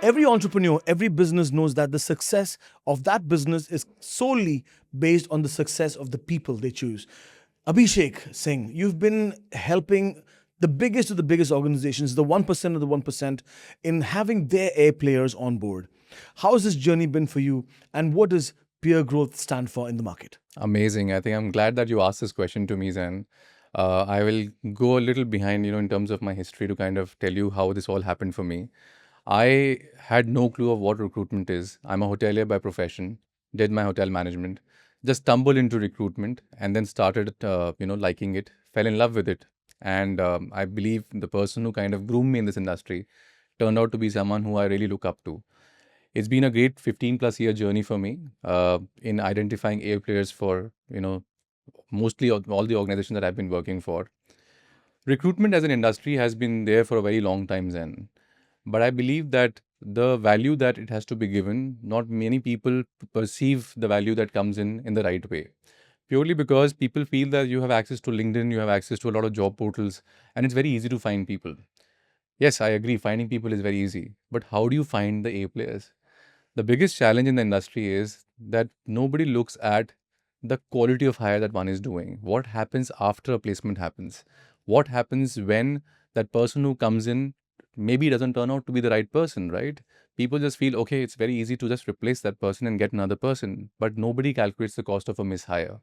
Every entrepreneur, every business knows that the success of that business is solely based on the success of the people they choose. Abhishek Singh, you've been helping the biggest of the biggest organizations, the 1% of the 1%, in having their A players on board. How has this journey been for you, and what does peer growth stand for in the market? Amazing. I think I'm glad that you asked this question to me, Zen. I will go a little behind, in terms of my history to kind of tell you how this all happened for me. I had no clue of what recruitment is. I'm a hotelier by profession, did my hotel management, just stumbled into recruitment and then started, liking it, fell in love with it. And I believe the person who kind of groomed me in this industry turned out to be someone who I really look up to. It's been a great 15 plus year journey for me in identifying A players for, mostly all the organizations that I've been working for. Recruitment as an industry has been there for a very long time, Zen. But I believe that the value that it has to be given, not many people perceive the value that comes in the right way. Purely because people feel that you have access to LinkedIn, you have access to a lot of job portals, and it's very easy to find people. Yes, I agree, finding people is very easy. But how do you find the A players? The biggest challenge in the industry is that nobody looks at the quality of hire that one is doing. What happens after a placement happens? What happens when that person who comes in maybe doesn't turn out to be the right person, right? People just feel, okay, it's very easy to just replace that person and get another person, but nobody calculates the cost of a mishire.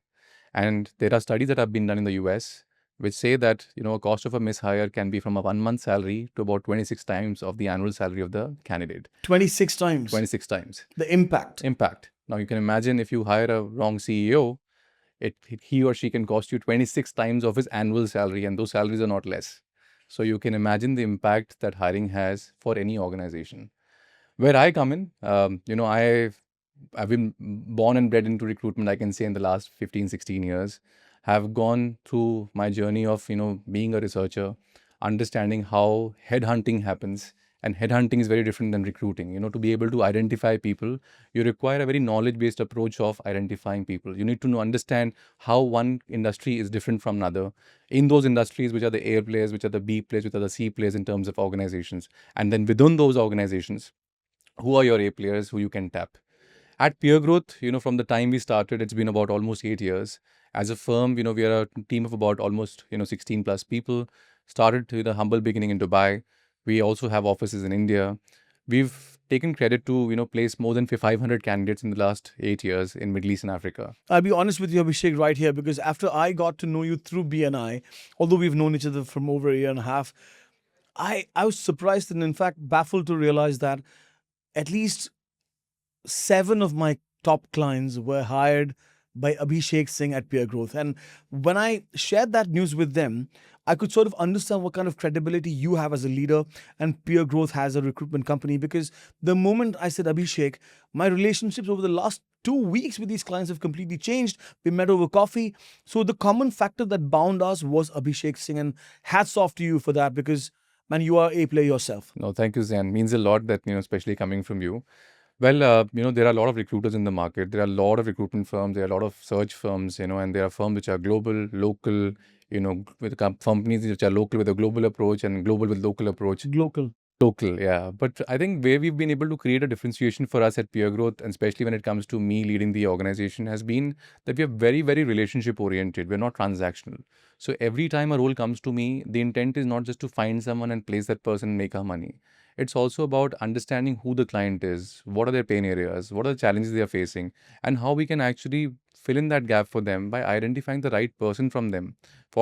And there are studies that have been done in the US which say that a cost of a mishire can be from a 1 month salary to about 26 times of the annual salary of the candidate. 26 times 26 times the impact. impact. Now you can imagine if you hire a wrong CEO, he or she can cost you 26 times of his annual salary, and those salaries are not less. So you can imagine the impact that hiring has for any organization. Where I come in, I've been born and bred into recruitment, I can say, in the last 15, 16 years. Have gone through my journey of, being a researcher, understanding how headhunting happens. And headhunting is very different than recruiting. To be able to identify people, you require a very knowledge-based approach of identifying people. You need to understand how one industry is different from another. In those industries, which are the A players, which are the B players, which are the C players in terms of organizations. And then within those organizations, who are your A players who you can tap? At Peer Growth, from the time we started, it's been about almost 8 years. As a firm, we are a team of about almost, 16 plus people. Started with a humble beginning in Dubai. We also have offices in India. We've taken credit to, place more than 500 candidates in the last 8 years in Middle East and Africa. I'll be honest with you, Abhishek, right here, because after I got to know you through BNI, although we've known each other from over a year and a half, I was surprised and, in fact, baffled to realize that at least seven of my top clients were hired by Abhishek Singh at Peer Growth. And when I shared that news with them, I could sort of understand what kind of credibility you have as a leader and Peer Growth has a recruitment company. Because the moment I said Abhishek, my relationships over the last 2 weeks with these clients have completely changed. We met over coffee. So the common factor that bound us was Abhishek Singh. And hats off to you for that, because, man, you are a player yourself. No, thank you, Zan. Means a lot that, especially coming from you. Well, there are a lot of recruiters in the market. There are a lot of recruitment firms. There are a lot of search firms, and there are firms which are global, local, with companies which are local with a global approach and global with local approach. Local. Local, yeah. But I think where we've been able to create a differentiation for us at Peer Growth, and especially when it comes to me leading the organization, has been that we are very, very relationship oriented. We're not transactional. So every time a role comes to me, the intent is not just to find someone and place that person and make our money. It's also about understanding who the client is, what are their pain areas, what are the challenges they are facing, and how we can actually fill in that gap for them by identifying the right person for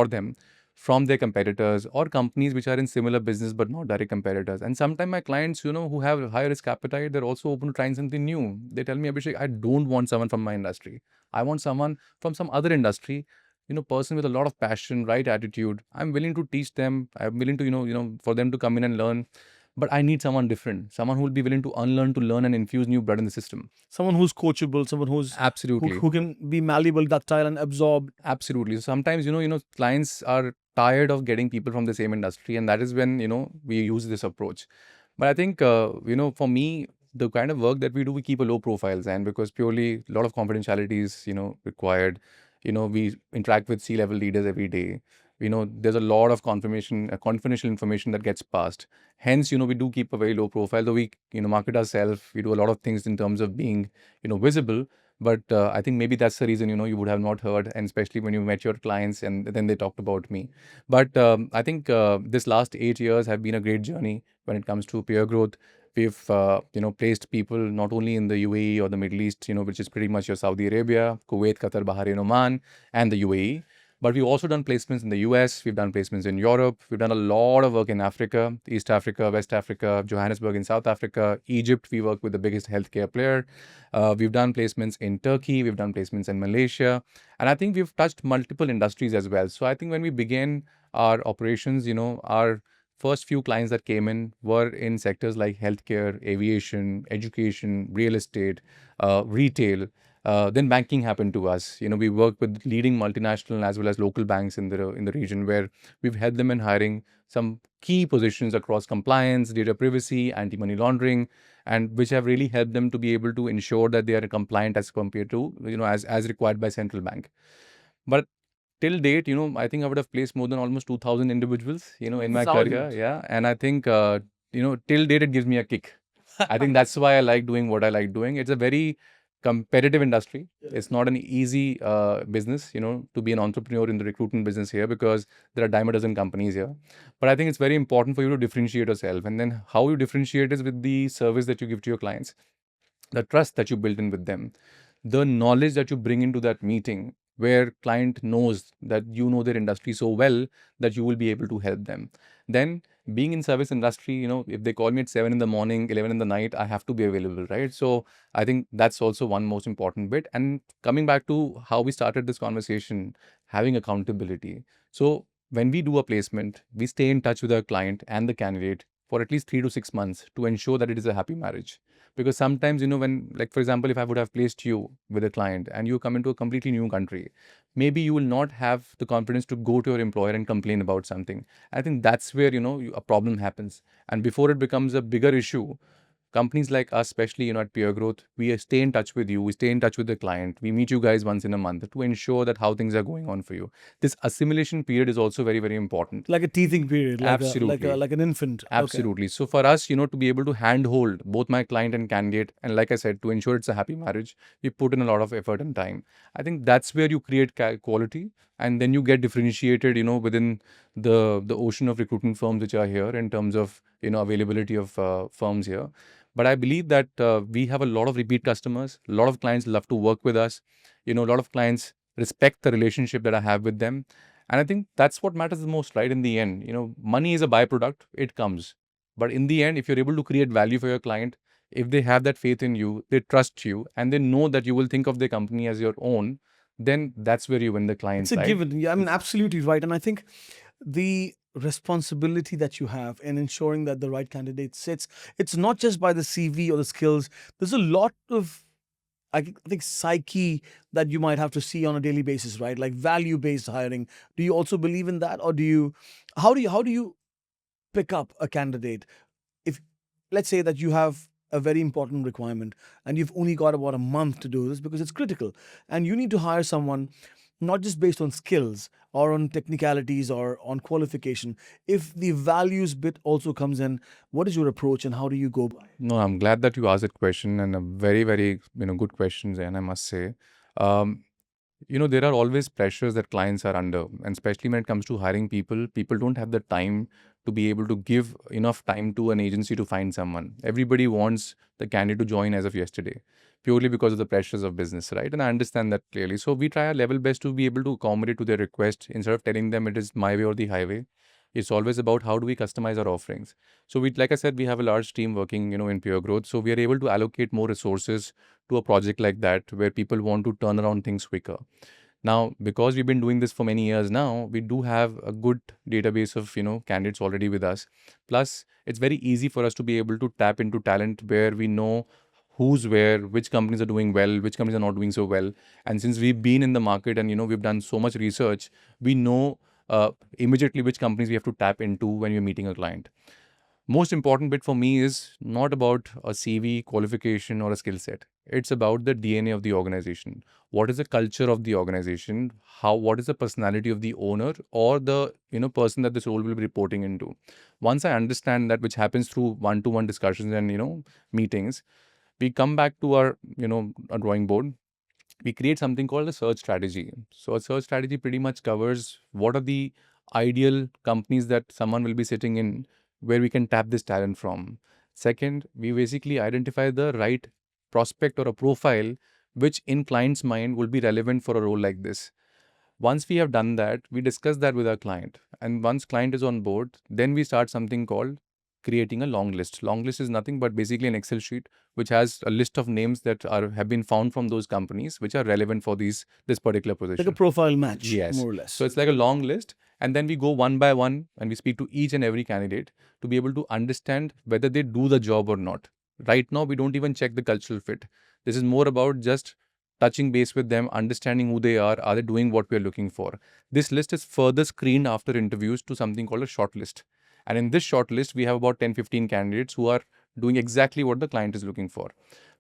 them, from their competitors or companies which are in similar business but not direct competitors. And sometimes my clients, who have high risk appetite, they're also open to trying something new. They tell me, Abhishek, I don't want someone from my industry. I want someone from some other industry, person with a lot of passion, right attitude. I'm willing to teach them. I'm willing to, for them to come in and learn. But I need someone different, someone who will be willing to unlearn, to learn and infuse new blood in the system. Someone who's coachable, someone Absolutely. who can be malleable, ductile, and absorb. Absolutely. So sometimes, clients are tired of getting people from the same industry, and that is when, we use this approach. But I think, for me, the kind of work that we do, we keep a low profiles, and because purely a lot of confidentiality is, required. We interact with C-level leaders every day. there's a lot of confidential information that gets passed. Hence, we do keep a very low profile, though we, market ourselves. We do a lot of things in terms of being, visible. But I think maybe that's the reason, you would have not heard, and especially when you met your clients and then they talked about me. But I think this last 8 years have been a great journey when it comes to peer growth. We've, placed people not only in the UAE or the Middle East, which is pretty much your Saudi Arabia, Kuwait, Qatar, Bahrain, Oman, and the UAE. But we've also done placements in the US, we've done placements in Europe, we've done a lot of work in Africa, East Africa, West Africa, Johannesburg in South Africa, Egypt, we work with the biggest healthcare player. We've done placements in Turkey, we've done placements in Malaysia, and I think we've touched multiple industries as well. So I think when we began our operations, our first few clients that came in were in sectors like healthcare, aviation, education, real estate, retail. Then banking happened to us. We work with leading multinational as well as local banks in the region, where we've helped them in hiring some key positions across compliance, data privacy, anti-money laundering, and which have really helped them to be able to ensure that they are compliant as compared to, as required by central bank. But till date, I think I would have placed more than almost 2,000 individuals, in my career. 2000. Yeah. And I think, till date, it gives me a kick. I think that's why I like doing what I like doing. It's a very competitive industry. It's not an easy business, to be an entrepreneur in the recruitment business here, because there are dime a dozen companies here. But I think it's very important for you to differentiate yourself. And then how you differentiate is with the service that you give to your clients, the trust that you build in with them, the knowledge that you bring into that meeting, where client knows that you know their industry so well that you will be able to help them. Then being in service industry, if they call me at 7 in the morning, 11 in the night, I have to be available, right? So I think that's also one most important bit. And coming back to how we started this conversation, having accountability. So when we do a placement, we stay in touch with our client and the candidate for at least 3 to 6 months to ensure that it is a happy marriage. Because sometimes, when, like, for example, if I would have placed you with a client and you come into a completely new country, maybe you will not have the confidence to go to your employer and complain about something. I think that's where, a problem happens. And before it becomes a bigger issue, companies like us, especially, at Peer Growth, we stay in touch with you. We stay in touch with the client. We meet you guys once in a month to ensure that how things are going on for you. This assimilation period is also very, very important. Like a teething period, Absolutely. like an infant. Okay. Absolutely. So for us, to be able to handhold both my client and candidate, and like I said, to ensure it's a happy marriage, we put in a lot of effort and time. I think that's where you create quality, and then you get differentiated, within the ocean of recruitment firms which are here in terms of, availability of firms here. But I believe that we have a lot of repeat customers. A lot of clients love to work with us. A lot of clients respect the relationship that I have with them. And I think that's what matters the most, right? In the end, money is a byproduct, it comes. But in the end, if you're able to create value for your client, if they have that faith in you, they trust you, and they know that you will think of their company as your own, then that's where you win the It's client, a right? given. Yeah, I mean, absolutely right. And I think the responsibility that you have in ensuring that the right candidate sits, it's not just by the CV or the skills. There's a lot of, think, psyche that you might have to see on a daily basis, right? Like value based hiring. Do you also believe in that, or how do you pick up a candidate? If, let's say that you have a very important requirement and you've only got about a month to do this because it's critical, and you need to hire someone not just based on skills or on technicalities or on qualification. If the values bit also comes in, what is your approach and how do you go by it? No, I'm glad that you asked that question, and a very, very, good questions, and I must say. Um, there are always pressures that clients are under, and especially when it comes to hiring people, people don't have the time to be able to give enough time to an agency to find someone. Everybody wants the candidate to join as of yesterday, purely because of the pressures of business, right? And I understand that clearly. So we try our level best to be able to accommodate to their request instead of telling them it is my way or the highway. It's always about how do we customize our offerings. So we, like I said, we have a large team working, in Pure Growth. So we are able to allocate more resources to a project like that where people want to turn around things quicker. Now, because we've been doing this for many years now, we do have a good database of, candidates already with us. Plus, it's very easy for us to be able to tap into talent where we know who's where, which companies are doing well, which companies are not doing so well. And since we've been in the market and, we've done so much research, we know immediately which companies we have to tap into when we're meeting a client. Most important bit for me is not about a CV, qualification, or a skill set. It's about the DNA of the organization. What is the culture of the organization? What is the personality of the owner or the person that this role will be reporting into? Once I understand that, which happens through one-to-one discussions and meetings, we come back to our a drawing board. We create something called a search strategy. So a search strategy pretty much covers what are the ideal companies that someone will be sitting in where we can tap this talent from. Second, we basically identify the right prospect or a profile which in client's mind will be relevant for a role like this. Once we have done that, we discuss that with our client. And once client is on board, then we start something called creating a long list. Long list is nothing but basically an Excel sheet which has a list of names that have been found from those companies which are relevant for this particular Like a position. profile match, Yes. more or So less. it's like a long list. And then we go one by one and we speak to each and every candidate to be able to understand whether they do the job or not. Right now, we don't even check the cultural fit. This is more about just touching base with them, understanding who they are they doing what we are looking for. This list is further screened after interviews to something called a short list. And in this short list, we have about 10-15 candidates who are doing exactly what the client is looking for.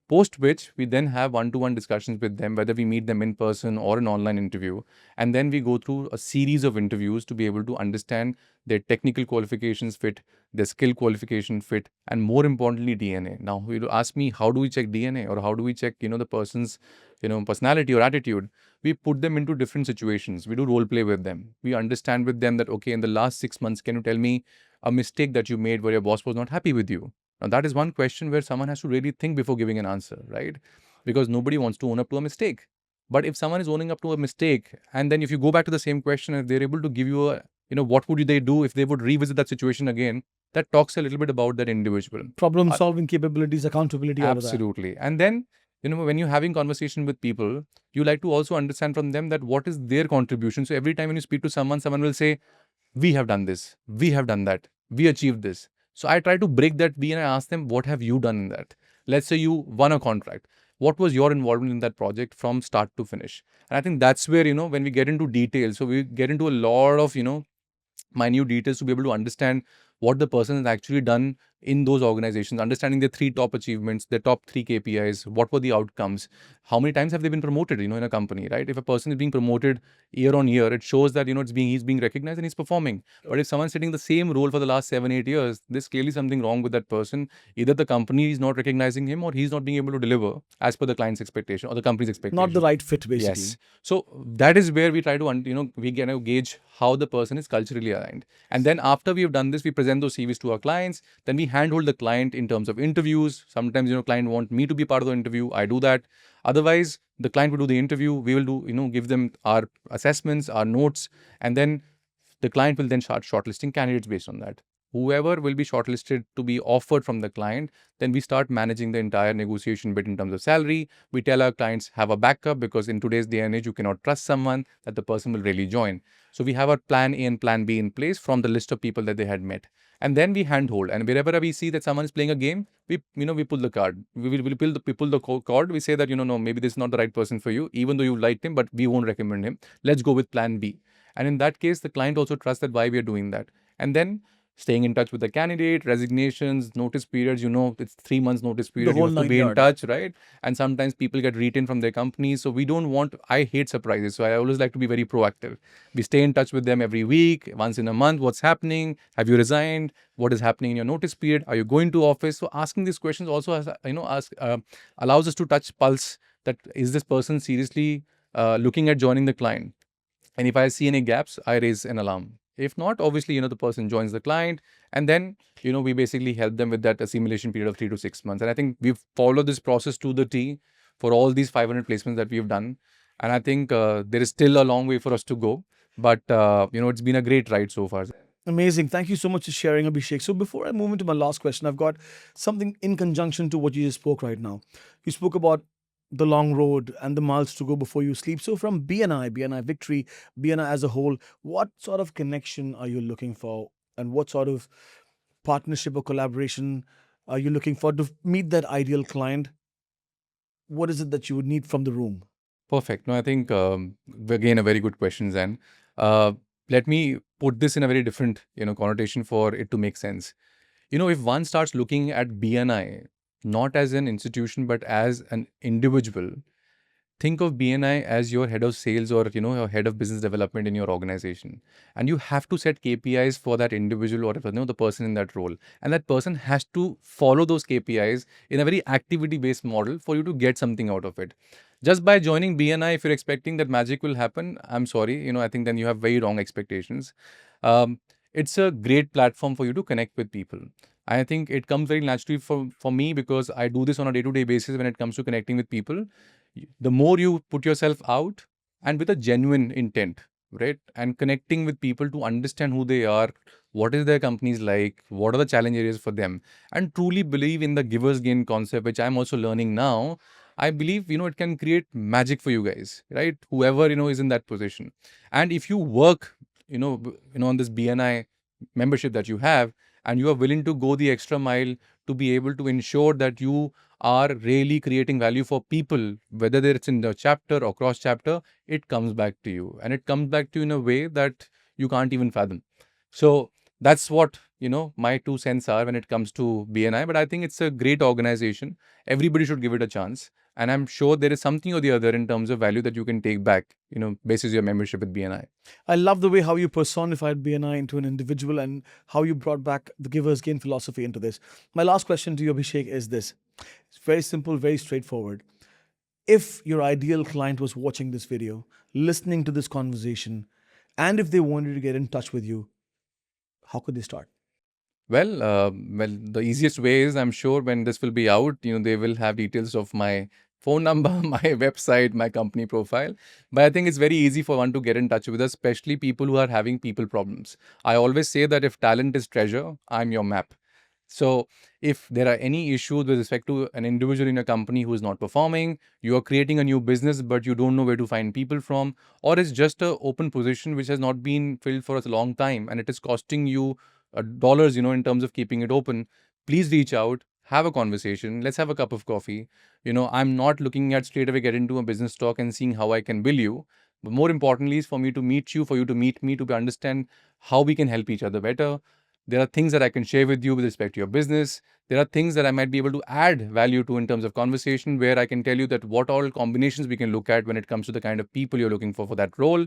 Post which we then have one-to-one discussions with them, whether we meet them in person or an online interview. And then we go through a series of interviews to be able to understand their technical qualifications fit, their skill qualification fit, and more importantly, DNA. Now, you ask me, how do we check DNA or how do we check, the person's, personality or attitude? We put them into different situations. We do role play with them. We understand with them that, okay, in the last 6 months, can you tell me a mistake that you made where your boss was not happy with you? Now, that is one question where someone has to really think before giving an answer, right? Because nobody wants to own up to a mistake. But if someone is owning up to a mistake, and then if you go back to the same question, if they're able to give you a, what would they do if they would revisit that situation again, that talks a little bit about that individual. Problem solving capabilities, accountability, all of that. Absolutely. And then, when you're having conversation with people, you like to also understand from them that what is their contribution. So every time when you speak to someone will say, we have done this, we have done that, we achieved this. So I try to break that B and I ask them, what have you done in that? Let's say you won a contract. What was your involvement in that project from start to finish? And I think that's where, when we get into details, so we get into a lot of, minute details to be able to understand what the person has actually done in those organizations, understanding their three top achievements, their top three KPIs, what were the outcomes, how many times have they been promoted, in a company, right? If a person is being promoted year on year, it shows that, he's being recognized and he's performing. But if someone's sitting the same role for the last 7-8 years, there's clearly something wrong with that person. Either the company is not recognizing him or he's not being able to deliver as per the client's expectation or the company's Not the expectation. right fit, basically. Yes. So that is where we try to, we can gauge how the person is culturally aligned. And then after we have done this, we present those CVs to our clients. Then we handhold the client in terms of interviews. Sometimes, client want me to be part of the interview. I do that. Otherwise, the client will do the interview. We will do, give them our assessments, our notes, and then the client will then start shortlisting candidates based on that. Whoever will be shortlisted to be offered from the client, then we start managing the entire negotiation bit in terms of salary. We tell our clients have a backup because in today's day and age, you cannot trust someone that the person will really join. So we have our plan A and plan B in place from the list of people that they had met. And then we handhold. And wherever we see that someone is playing a game, we pull the card. We pull the card. We say that, no, maybe this is not the right person for you, even though you liked him, but we won't recommend him. Let's go with plan B. And in that case, the client also trusts that why we are doing that. And then staying in touch with the candidate, resignations, notice periods, it's 3 months notice The period. You whole have to nine be in yard. touch, right? And sometimes people get retained from their companies. So we don't want, I hate surprises. So I always like to be very proactive. We stay in touch with them every week, once in a month. What's happening? Have you resigned? What is happening in your notice period? Are you going to office? So asking these questions also has, allows us to touch pulse that is this person seriously looking at joining the client? And if I see any gaps, I raise an alarm. If not, obviously, the person joins the client. And then, we basically help them with that assimilation period of 3 to 6 months. And I think we've followed this process to the T for all these 500 placements that we've done. And I think there is still a long way for us to go. But, it's been a great ride so far. Amazing. Thank you so much for sharing, Abhishek. So before I move into my last question, I've got something in conjunction to what you just spoke right now. You spoke about the long road and the miles to go before you sleep. So from BNI Victory, BNI as a whole, what sort of connection are you looking for? And what sort of partnership or collaboration are you looking for to meet that ideal client? What is it that you would need from the room? Perfect. No, I think, again, a very good question, Zen. Uh, Let me put this in a very different, connotation for it to make sense. If one starts looking at BNI not as an institution but as an individual, think of BNI as your head of sales or your head of business development in your organization, and you have to set KPIs for that individual or the person in that role, and that person has to follow those KPIs in a very activity based model for you to get something out of it. Just by joining BNI, if you're expecting that magic will happen, I'm sorry, I think then you have very wrong expectations. um, it's a great platform for you to connect with people. I think it comes very naturally for me because I do this on a day-to-day basis when it comes to connecting with people. The more you put yourself out and with a genuine intent, right, and connecting with people to understand who they are, what is their companies like, what are the challenge areas for them, and truly believe in the givers gain concept, which I'm also learning now. I believe it can create magic for you guys, right? Whoever is in that position, and if you work on this BNI membership that you have, and you are willing to go the extra mile to be able to ensure that you are really creating value for people, whether it's in the chapter or cross chapter, it comes back to you. And it comes back to you in a way that you can't even fathom. So that's what, my 2 cents are when it comes to BNI. But I think it's a great organization. Everybody should give it a chance. And I'm sure there is something or the other in terms of value that you can take back, basis your membership with BNI. I love the way how you personified BNI into an individual and how you brought back the giver's gain philosophy into this. My last question to you, Abhishek, is this. It's very simple, very straightforward. If your ideal client was watching this video, listening to this conversation, and if they wanted to get in touch with you, how could they start? Well, the easiest way is, I'm sure when this will be out, they will have details of my phone number, my website, my company profile. But I think it's very easy for one to get in touch with us, especially people who are having people problems. I always say that if talent is treasure, I'm your map. So if there are any issues with respect to an individual in a company who is not performing, you are creating a new business, but you don't know where to find people from, or it's just a open position which has not been filled for a long time and it is costing you dollars, in terms of keeping it open, please reach out, have a conversation. Let's have a cup of coffee. I'm not looking at straight away get into a business talk and seeing how I can bill you. But more importantly is for me to meet you, for you to meet me, to understand how we can help each other better. There are things that I can share with you with respect to your business. There are things that I might be able to add value to in terms of conversation, where I can tell you that what all combinations we can look at when it comes to the kind of people you're looking for that role.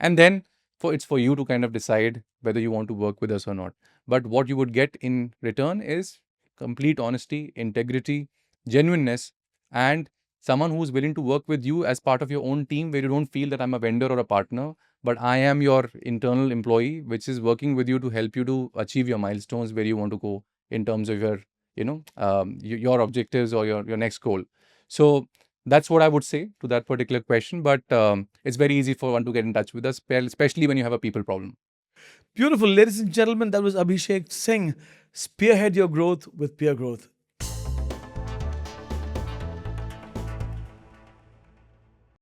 And then it's for you to kind of decide whether you want to work with us or not. But what you would get in return is complete honesty, integrity, genuineness, and someone who's willing to work with you as part of your own team, where you don't feel that I'm a vendor or a partner, but I am your internal employee, which is working with you to help you to achieve your milestones where you want to go in terms of your, your objectives or your next goal. So that's what I would say to that particular question. But it's very easy for one to get in touch with us, especially when you have a people problem. Beautiful. Ladies and gentlemen, that was Abhishek Singh. Spearhead your growth with peer growth.